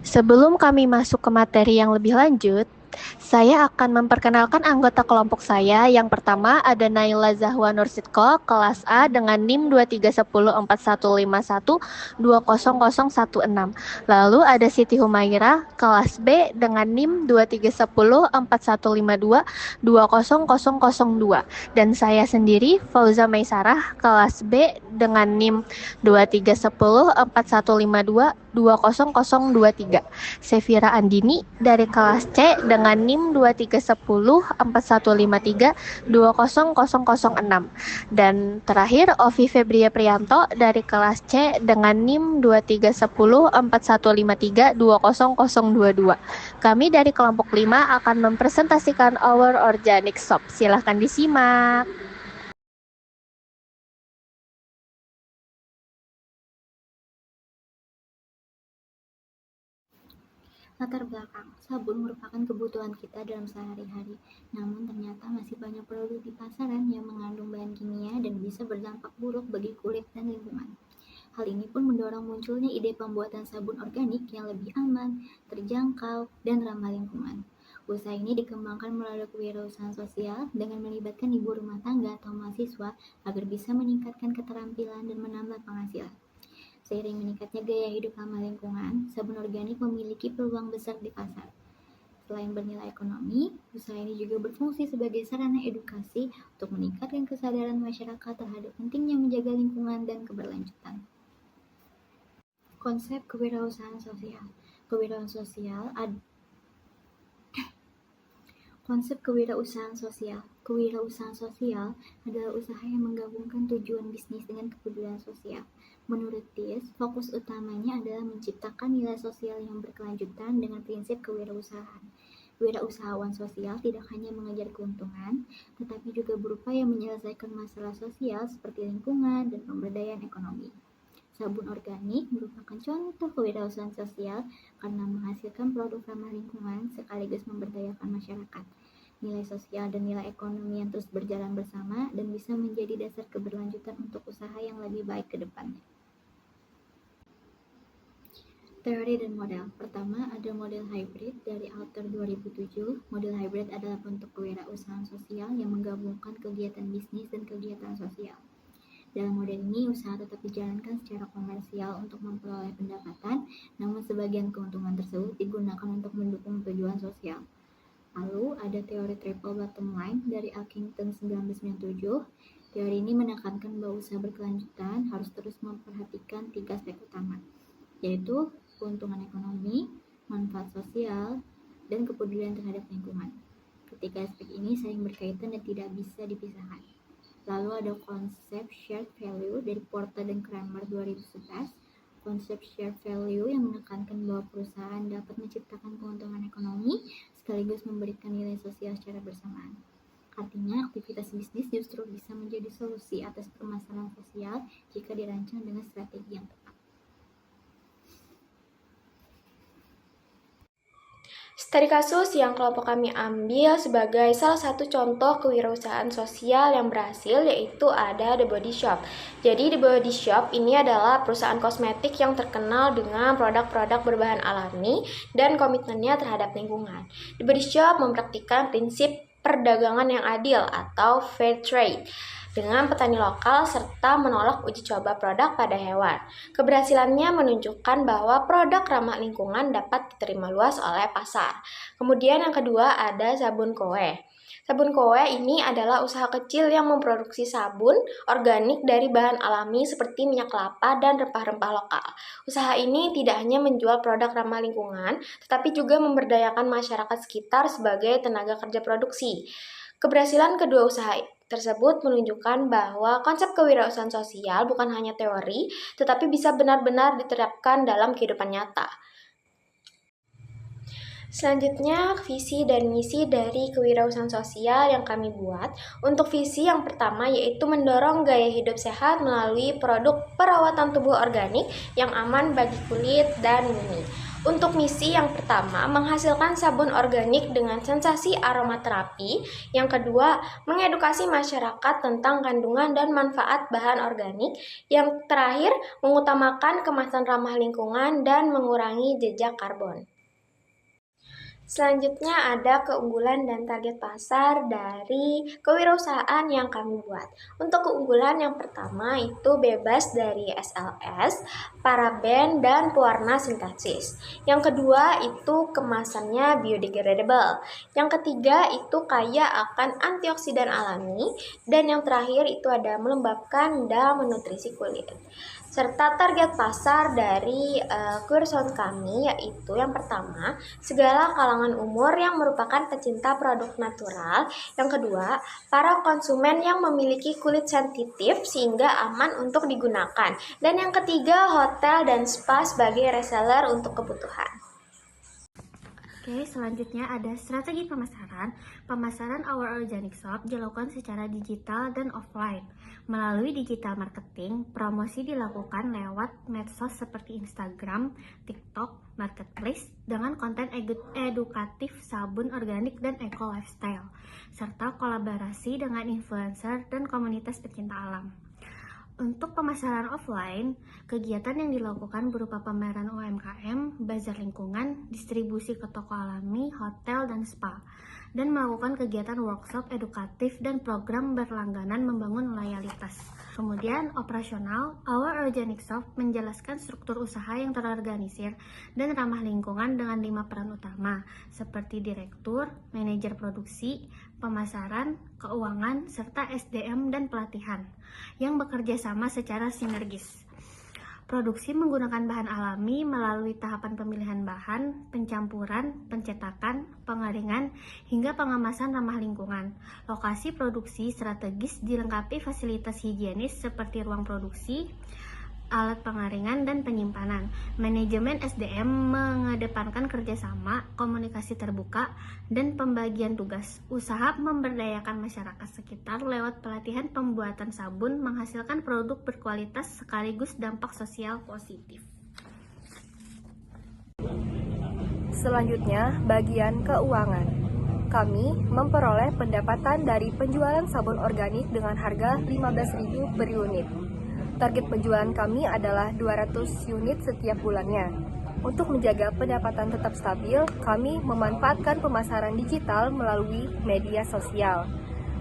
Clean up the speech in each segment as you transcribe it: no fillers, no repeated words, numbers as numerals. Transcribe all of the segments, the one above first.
Sebelum kami masuk ke materi yang lebih lanjut, saya akan memperkenalkan anggota kelompok saya. Yang pertama ada Naila Zahwa Nursitko, kelas A dengan NIM 231041120016. Lalu ada Siti Humaira, kelas B dengan NIM 23104152200002. Dan saya sendiri, Fauza Maisarah, kelas B dengan NIM 23104152200023. Sevira Andini dari kelas C dengan NIM 23104153200006. Dan terakhir Ovi Febria Prianto dari kelas C dengan NIM 23104153200022. Kami dari kelompok 5 akan mempresentasikan our organic shop. Silahkan disimak. Latar belakang, sabun merupakan kebutuhan kita dalam sehari-hari. Namun ternyata masih banyak produk di pasaran yang mengandung bahan kimia dan bisa berdampak buruk bagi kulit dan lingkungan. Hal ini pun mendorong munculnya ide pembuatan sabun organik yang lebih aman, terjangkau, dan ramah lingkungan. Usaha ini dikembangkan melalui kewirausahaan sosial dengan melibatkan ibu rumah tangga atau mahasiswa agar bisa meningkatkan keterampilan dan menambah penghasilan. Seiring meningkatnya gaya hidup ramah lingkungan, sabun organik memiliki peluang besar di pasar. Selain bernilai ekonomi, usaha ini juga berfungsi sebagai sarana edukasi untuk meningkatkan kesadaran masyarakat terhadap pentingnya menjaga lingkungan dan keberlanjutan. Konsep kewirausahaan sosial. Konsep kewirausahaan sosial. Kewirausahaan sosial adalah usaha yang menggabungkan tujuan bisnis dengan kepedulian sosial. Menurut Thies, fokus utamanya adalah menciptakan nilai sosial yang berkelanjutan dengan prinsip kewirausahaan. Wirausahawan sosial tidak hanya mengejar keuntungan, tetapi juga berupaya menyelesaikan masalah sosial seperti lingkungan dan pemberdayaan ekonomi. Sabun organik merupakan contoh kewirausahaan sosial karena menghasilkan produk ramah lingkungan sekaligus memberdayakan masyarakat. Nilai sosial dan nilai ekonomi yang terus berjalan bersama dan bisa menjadi dasar keberlanjutan untuk usaha yang lebih baik ke depannya. Teori dan model. Pertama, ada model hybrid dari Alter 2007. Model hybrid adalah bentuk kewirausahaan sosial yang menggabungkan kegiatan bisnis dan kegiatan sosial. Dalam model ini, usaha tetap dijalankan secara komersial untuk memperoleh pendapatan, namun sebagian keuntungan tersebut digunakan untuk mendukung tujuan sosial. Lalu ada teori triple bottom line dari Elkington 1997. Teori ini menekankan bahwa usaha berkelanjutan harus terus memperhatikan 3 aspek utama, yaitu keuntungan ekonomi, manfaat sosial, dan kepedulian terhadap lingkungan. Ketiga aspek ini saling berkaitan dan tidak bisa dipisahkan. Lalu ada konsep shared value dari Porter dan Kramer 2011. Konsep shared value yang menekankan bahwa perusahaan dapat menciptakan keuntungan ekonomi sekaligus memberikan nilai sosial secara bersamaan. Artinya, aktivitas bisnis justru bisa menjadi solusi atas permasalahan sosial jika dirancang dengan strategi yang tepat. Studi kasus yang kelompok kami ambil sebagai salah satu contoh kewirausahaan sosial yang berhasil yaitu ada The Body Shop. Jadi The Body Shop ini adalah perusahaan kosmetik yang terkenal dengan produk-produk berbahan alami dan komitmennya terhadap lingkungan. The Body Shop mempraktikkan prinsip perdagangan yang adil atau fair trade dengan petani lokal serta menolak uji coba produk pada hewan. Keberhasilannya menunjukkan bahwa produk ramah lingkungan dapat diterima luas oleh pasar. Kemudian yang kedua ada Sabun Koe. Sabun Koe ini adalah usaha kecil yang memproduksi sabun organik dari bahan alami seperti minyak kelapa dan rempah-rempah lokal. Usaha ini tidak hanya menjual produk ramah lingkungan, tetapi juga memberdayakan masyarakat sekitar sebagai tenaga kerja produksi. Keberhasilan kedua usaha tersebut menunjukkan bahwa konsep kewirausahaan sosial bukan hanya teori, tetapi bisa benar-benar diterapkan dalam kehidupan nyata. Selanjutnya, visi dan misi dari kewirausahaan sosial yang kami buat. Untuk visi yang pertama yaitu mendorong gaya hidup sehat melalui produk perawatan tubuh organik yang aman bagi kulit dan bumi. Untuk misi yang pertama, menghasilkan sabun organik dengan sensasi aromaterapi. Yang kedua, mengedukasi masyarakat tentang kandungan dan manfaat bahan organik. Yang terakhir, mengutamakan kemasan ramah lingkungan dan mengurangi jejak karbon. Selanjutnya ada keunggulan dan target pasar dari kewirausahaan yang kami buat. Untuk keunggulan yang pertama itu bebas dari SLS, paraben, dan pewarna sintetis. Yang kedua itu kemasannya biodegradable. Yang ketiga itu kaya akan antioksidan alami. Dan yang terakhir itu ada melembabkan dan menutrisi kulit. Serta target pasar dari kewirausahaan kami yaitu yang pertama, segala kalangan umur yang merupakan pecinta produk natural. Yang kedua, para konsumen yang memiliki kulit sensitif sehingga aman untuk digunakan. Dan yang ketiga, hotel dan spa sebagai reseller untuk kebutuhan. Oke, selanjutnya ada strategi pemasaran. Pemasaran Our Organic Shop dilakukan secara digital dan offline. Melalui digital marketing, promosi dilakukan lewat medsos seperti Instagram, TikTok, Marketplace dengan konten edukatif sabun organik dan eco lifestyle, serta kolaborasi dengan influencer dan komunitas pecinta alam. Untuk pemasaran offline, kegiatan yang dilakukan berupa pameran UMKM, bazar lingkungan, distribusi ke toko alami, hotel, dan spa, dan melakukan kegiatan workshop edukatif dan program berlangganan membangun loyalitas. Kemudian operasional, Our Organic Shop menjelaskan struktur usaha yang terorganisir dan ramah lingkungan dengan 5 peran utama, seperti direktur, manajer produksi, pemasaran, keuangan, serta SDM dan pelatihan, yang bekerja sama secara sinergis. Produksi menggunakan bahan alami melalui tahapan pemilihan bahan, pencampuran, pencetakan, pengeringan, hingga pengemasan ramah lingkungan. Lokasi produksi strategis dilengkapi fasilitas higienis seperti ruang produksi, alat pengeringan, dan penyimpanan. Manajemen SDM mengedepankan kerjasama, komunikasi terbuka, dan pembagian tugas. Usaha memberdayakan masyarakat sekitar lewat pelatihan pembuatan sabun menghasilkan produk berkualitas sekaligus dampak sosial positif. Selanjutnya, bagian keuangan. Kami memperoleh pendapatan dari penjualan sabun organik dengan harga Rp15.000 per unit. Target penjualan kami adalah 200 unit setiap bulannya. Untuk menjaga pendapatan tetap stabil, kami memanfaatkan pemasaran digital melalui media sosial.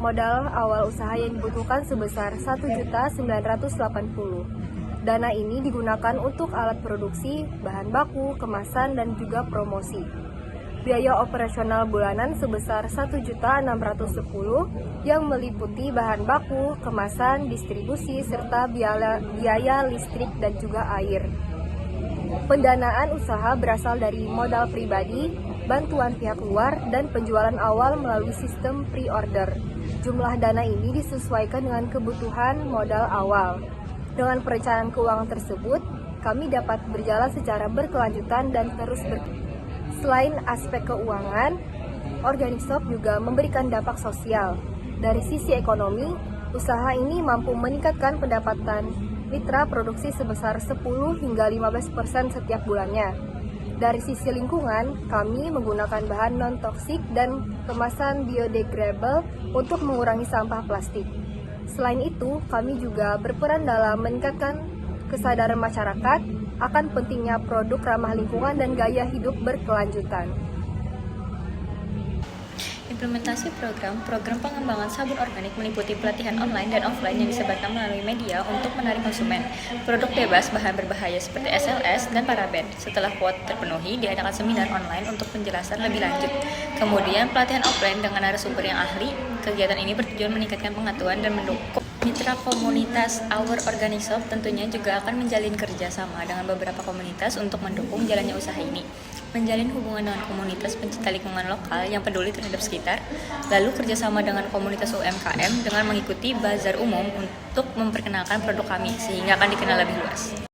Modal awal usaha yang dibutuhkan sebesar Rp1.980.000. Dana ini digunakan untuk alat produksi, bahan baku, kemasan, dan juga promosi. Biaya operasional bulanan sebesar Rp1.610.000 yang meliputi bahan baku, kemasan, distribusi, serta biaya listrik dan juga air. Pendanaan usaha berasal dari modal pribadi, bantuan pihak luar, dan penjualan awal melalui sistem pre-order. Jumlah dana ini disesuaikan dengan kebutuhan modal awal. Dengan perencanaan keuangan tersebut, kami dapat berjalan secara berkelanjutan dan terus Selain aspek keuangan, Organic Shop juga memberikan dampak sosial. Dari sisi ekonomi, usaha ini mampu meningkatkan pendapatan mitra produksi sebesar 10 hingga 15% setiap bulannya. Dari sisi lingkungan, kami menggunakan bahan non-toksik dan kemasan biodegradable untuk mengurangi sampah plastik. Selain itu, kami juga berperan dalam meningkatkan kesadaran masyarakat akan pentingnya produk ramah lingkungan dan gaya hidup berkelanjutan. Implementasi program pengembangan sabun organik meliputi pelatihan online dan offline yang disebarkan melalui media untuk menarik konsumen. Produk bebas bahan berbahaya seperti SLS dan paraben. Setelah kuota terpenuhi, diadakan seminar online untuk penjelasan lebih lanjut. Kemudian pelatihan offline dengan narasumber yang ahli. Kegiatan ini bertujuan meningkatkan pengetahuan dan mendukung mitra komunitas Our Organic Shop tentunya juga akan menjalin kerjasama dengan beberapa komunitas untuk mendukung jalannya usaha ini. Menjalin hubungan dengan komunitas pencinta lingkungan lokal yang peduli terhadap sekitar, lalu kerjasama dengan komunitas UMKM dengan mengikuti bazar umum untuk memperkenalkan produk kami sehingga akan dikenal lebih luas.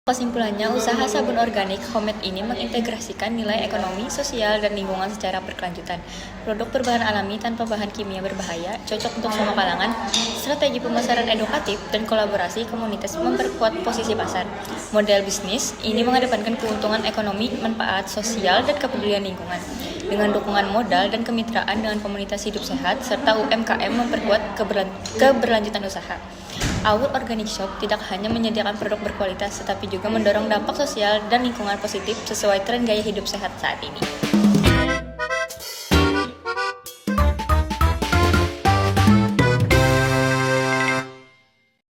Kesimpulannya, usaha sabun organik homemade ini mengintegrasikan nilai ekonomi, sosial, dan lingkungan secara berkelanjutan. Produk berbahan alami tanpa bahan kimia berbahaya, cocok untuk semua kalangan, strategi pemasaran edukatif, dan kolaborasi komunitas memperkuat posisi pasar. Model bisnis ini mengedepankan keuntungan ekonomi, manfaat sosial, dan kepedulian lingkungan. Dengan dukungan modal dan kemitraan dengan komunitas hidup sehat, serta UMKM memperkuat keberlanjutan usaha. Our Organic Shop tidak hanya menyediakan produk berkualitas, tetapi juga mendorong dampak sosial dan lingkungan positif sesuai tren gaya hidup sehat saat ini.